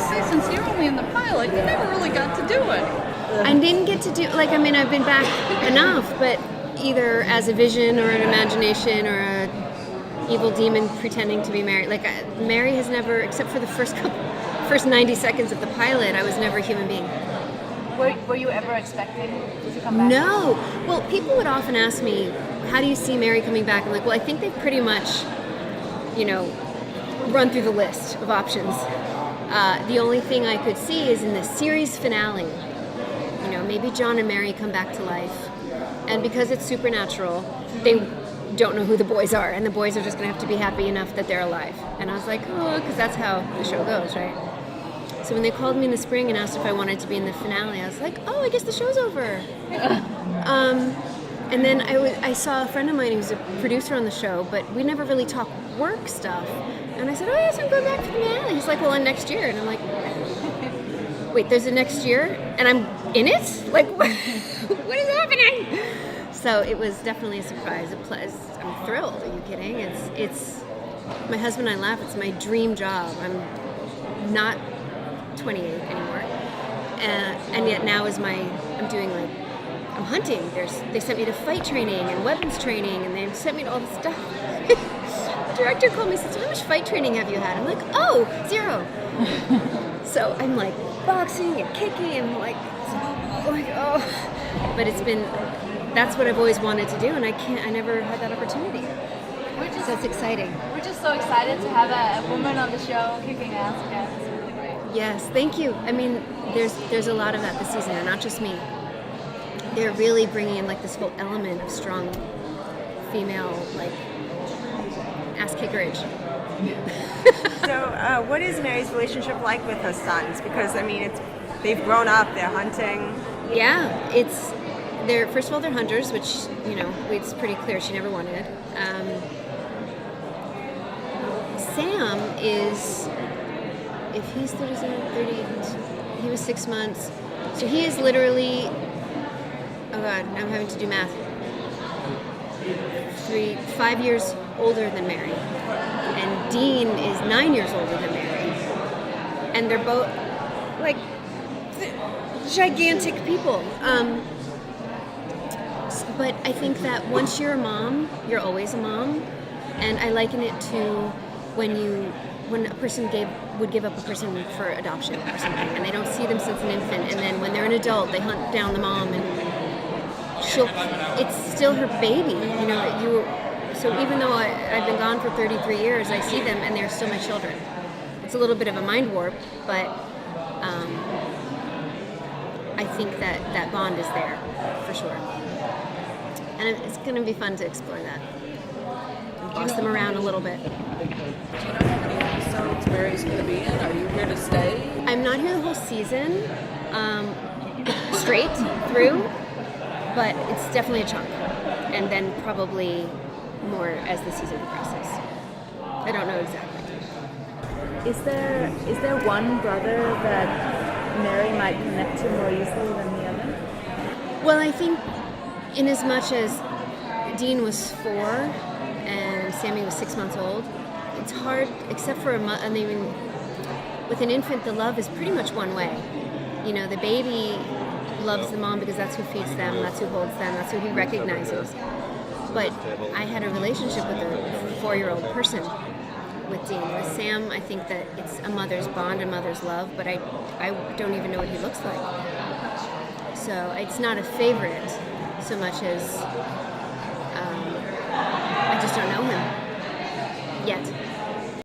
say, since you're only in the pilot, you never really got to do it. I didn't get to do, like, I mean, I've been back enough, but either as a vision or an imagination or a evil demon pretending to be Mary. Like, Mary has never, except for the first 90 seconds of the pilot, I was never a human being. Were you ever expecting to come back? No. Well, people would often ask me, how do you see Mary coming back? I'm like, well, I think they've pretty much, run through the list of options. The only thing I could see is in the series finale, maybe John and Mary come back to life. And because it's supernatural, they don't know who the boys are, and the boys are just going to have to be happy enough that they're alive. And I was like, oh, because that's how the show goes, right? So when they called me in the spring and asked if I wanted to be in the finale, I was like, oh, I guess the show's over. And then I saw a friend of mine who's a producer on the show, but we never really talk work stuff. And I said, oh, yes, I'm going back to the finale. He's like, well, next year. And I'm like, wait, there's a next year? And I'm in it? Like, what is happening? So it was definitely a surprise. I'm thrilled. Are you kidding? It's my husband and I laugh. It's my dream job. I'm not 28 anymore. And yet now I'm hunting. They sent me to fight training and weapons training, and they sent me to all this stuff. The director called me and said, so how much fight training have you had? I'm like, 0. So I'm like boxing and kicking and like, oh. But that's what I've always wanted to do, and I never had that opportunity. So it's exciting. We're just so excited to have a woman on the show kicking ass again. It's really great. Yes, thank you. I mean, there's a lot of that this season, and not just me. They're really bringing in like this whole element of strong female, like, ass kickerage. So, what is Mary's relationship like with her sons? Because I mean, they've grown up, they're hunting. Yeah, first of all, they're hunters, which it's pretty clear she never wanted. Sam is, if he's 30, he was 6 months, so he is literally. Oh God, I'm having to do math. 5 years older than Mary. And Dean is 9 years older than Mary. And they're both, like, gigantic people. But I think that once you're a mom, you're always a mom. And I liken it to when a person would give up a person for adoption or something, and they don't see them since an infant, and then when they're an adult, they hunt down the mom, and it's still her baby, so even though I've been gone for 33 years, I see them and they're still my children. It's a little bit of a mind warp, but I think that bond is there for sure, and it's going to be fun to explore that and boss them around a little bit. Do you know how many episodes Mary's going to be in? Are you here to stay? I'm not here the whole season, straight through, but it's definitely a chunk, and then probably more as the season progresses. I don't know exactly. Is there one brother that Mary might connect to more easily than the other? Well, I think in as much as Dean was 4 and Sammy was 6 months old, it's hard, except for with an infant, the love is pretty much one way. The baby loves the mom because that's who feeds them, that's who holds them, that's who he recognizes. But I had a relationship with a 4-year-old person with Dean. With Sam, I think that it's a mother's bond, a mother's love, but I don't even know what he looks like. So it's not a favorite so much as I just don't know him yet.